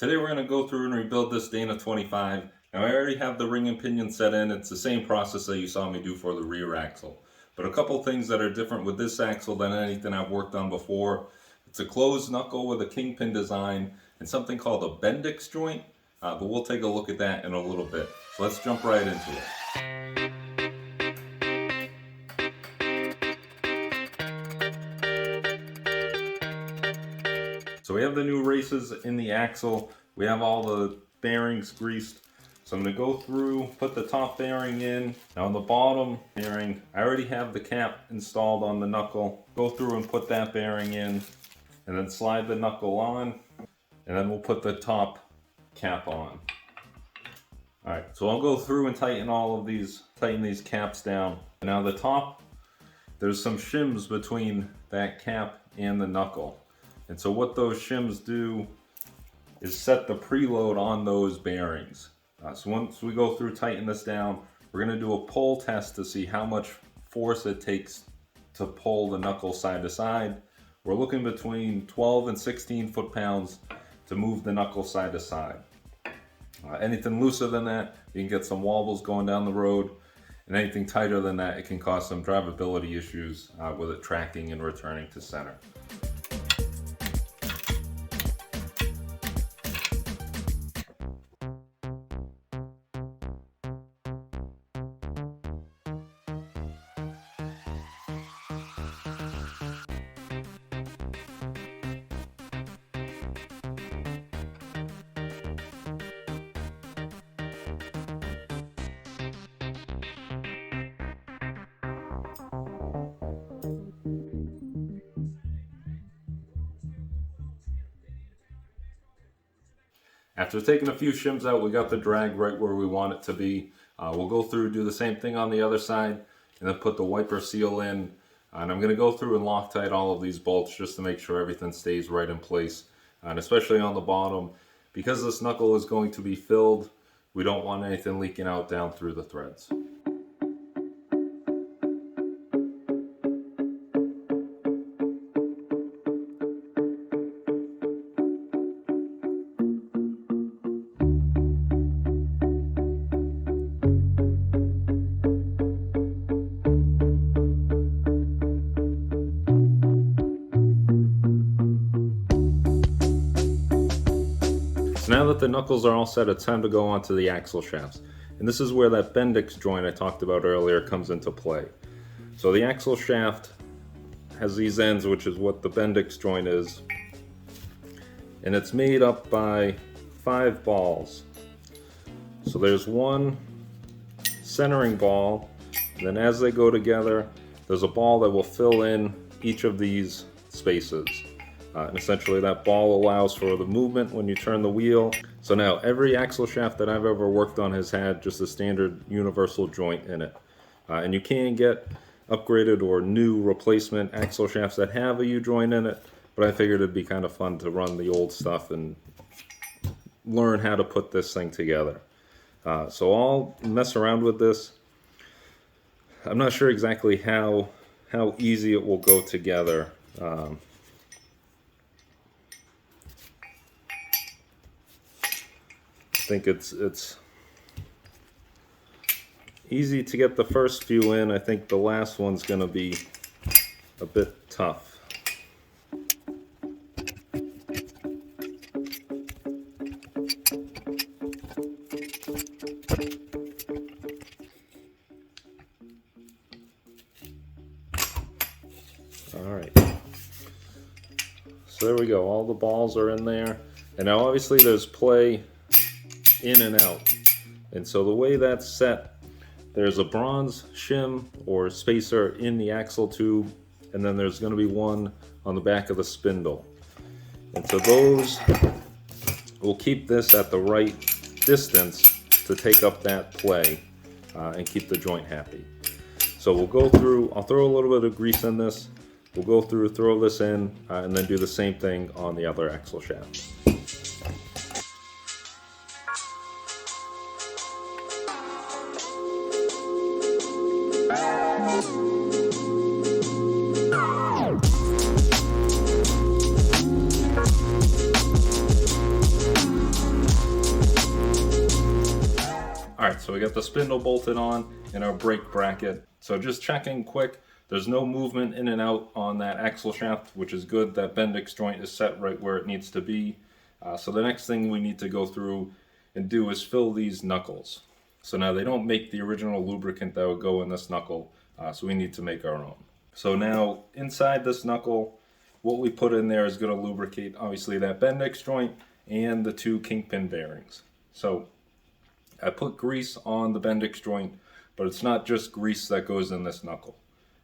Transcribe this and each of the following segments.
Today we're going to go through and rebuild this Dana 25. Now I already have the ring and pinion set in. It's the same process that you saw me do for the rear axle. But a couple things that are different with this axle than anything I've worked on before. It's a closed knuckle with a kingpin design and something called a bendix joint. But we'll take a look at that in a little bit. So let's jump right into it. So we have the new races in the axle. We have all the bearings greased. So I'm going to go through, put the top bearing in. Now on the bottom bearing, I already have the cap installed on the knuckle. Go through and put that bearing in, and then slide the knuckle on, and then we'll put the top cap on. Alright, so I'll go through and tighten these caps down. Now the top, there's some shims between that cap and the knuckle. And so what those shims do is set the preload on those bearings. So once we go through, tighten this down, we're going to do a pull test to see how much force it takes to pull the knuckle side to side. We're looking between 12 and 16 foot-pounds to move the knuckle side to side. Anything looser than that, you can get some wobbles going down the road. And anything tighter than that, it can cause some drivability issues with it tracking and returning to center. After taking a few shims out, we got the drag right where we want it to be. We'll go through, do the same thing on the other side, and then put the wiper seal in. And I'm going to go through and Loctite all of these bolts just to make sure everything stays right in place. And especially on the bottom, because this knuckle is going to be filled, we don't want anything leaking out down through the threads. Now that the knuckles are all set, it's time to go onto the axle shafts. And this is where that bendix joint I talked about earlier comes into play. So the axle shaft has these ends, which is what the bendix joint is. And it's made up by 5 balls. So there's one centering ball, and then as they go together, there's a ball that will fill in each of these spaces. And essentially that ball allows for the movement when you turn the wheel. So now every axle shaft that I've ever worked on has had just a standard universal joint in it. And you can get upgraded or new replacement axle shafts that have a U-joint in it, but I figured it'd be kind of fun to run the old stuff and learn how to put this thing together. So I'll mess around with this. I'm not sure exactly how easy it will go together. I think it's easy to get the first few in. I think the last one's going to be a bit tough. All right. So there we go. All the balls are in there. And now obviously there's play in and out. And so the way that's set, there's a bronze shim or spacer in the axle tube, and then there's going to be one on the back of the spindle. And so those will keep this at the right distance to take up that play and keep the joint happy. So we'll go through, I'll throw a little bit of grease in this, we'll go through, throw this in, and then do the same thing on the other axle shaft. Alright, so we got the spindle bolted on and our brake bracket. So just checking quick, there's no movement in and out on that axle shaft, which is good. That Bendix joint is set right where it needs to be. So the next thing we need to go through and do is fill these knuckles. So now they don't make the original lubricant that would go in this knuckle, so we need to make our own. So now inside this knuckle, what we put in there is going to lubricate obviously that Bendix joint and the two kingpin bearings. So I put grease on the Bendix joint, but it's not just grease that goes in this knuckle.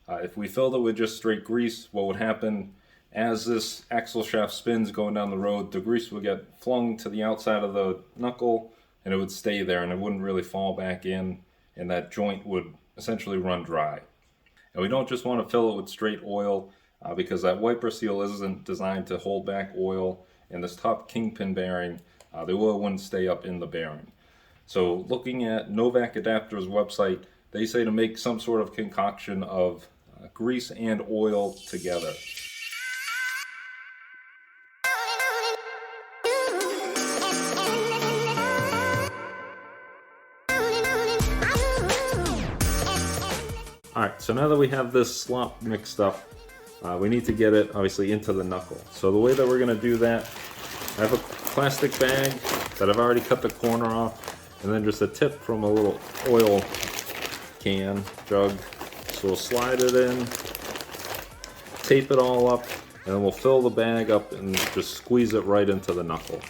If we filled it with just straight grease, what would happen as this axle shaft spins going down the road, the grease would get flung to the outside of the knuckle and it would stay there and it wouldn't really fall back in, and that joint would essentially run dry. And we don't just want to fill it with straight oil because that wiper seal isn't designed to hold back oil, and this top kingpin bearing, the oil wouldn't stay up in the bearing. So looking at Novak Adapter's website, they say to make some sort of concoction of grease and oil together. Alright, so now that we have this slop mixed up, we need to get it obviously into the knuckle. So the way that we're going to do that, I have a plastic bag that I've already cut the corner off, and then just a tip from a little oil can, jug. So we'll slide it in, tape it all up, and then we'll fill the bag up and just squeeze it right into the knuckle.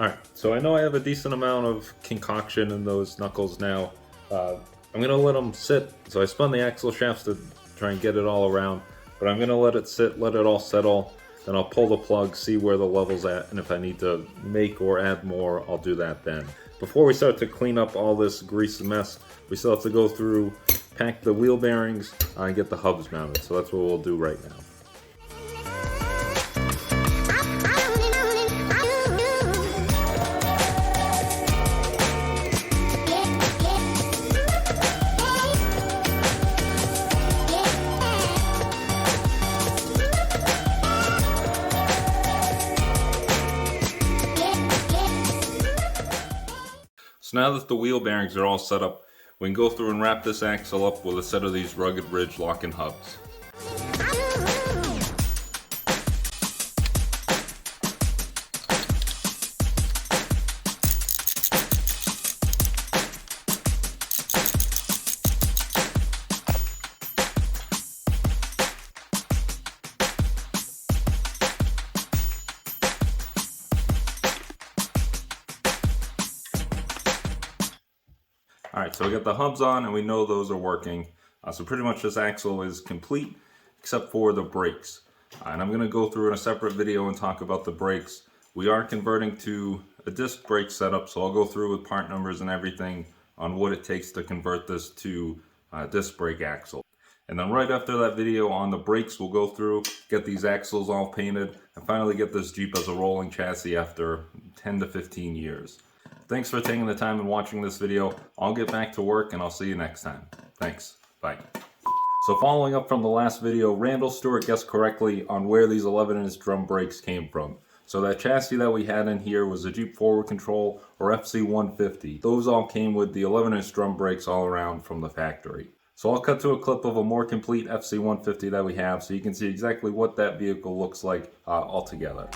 Alright, so I know I have a decent amount of concoction in those knuckles now. I'm going to let them sit. So I spun the axle shafts to try and get it all around, but I'm going to let it sit, let it all settle, then I'll pull the plug, see where the level's at, and if I need to make or add more, I'll do that then. Before we start to clean up all this grease mess, we still have to go through, pack the wheel bearings, and get the hubs mounted. So that's what we'll do right now. So now that the wheel bearings are all set up, we can go through and wrap this axle up with a set of these Rugged Ridge lock-in hubs. Alright, so we got the hubs on and we know those are working. So pretty much this axle is complete except for the brakes. And I'm going to go through in a separate video and talk about the brakes. We are converting to a disc brake setup, so I'll go through with part numbers and everything on what it takes to convert this to a disc brake axle. And then right after that video on the brakes, we'll go through, get these axles all painted, and finally get this Jeep as a rolling chassis after 10 to 15 years. Thanks for taking the time and watching this video. I'll get back to work and I'll see you next time. Thanks. Bye. So following up from the last video, Randall Stewart guessed correctly on where these 11-inch drum brakes came from. So that chassis that we had in here was a Jeep Forward Control or FC150. Those all came with the 11-inch drum brakes all around from the factory. So I'll cut to a clip of a more complete FC150 that we have so you can see exactly what that vehicle looks like altogether.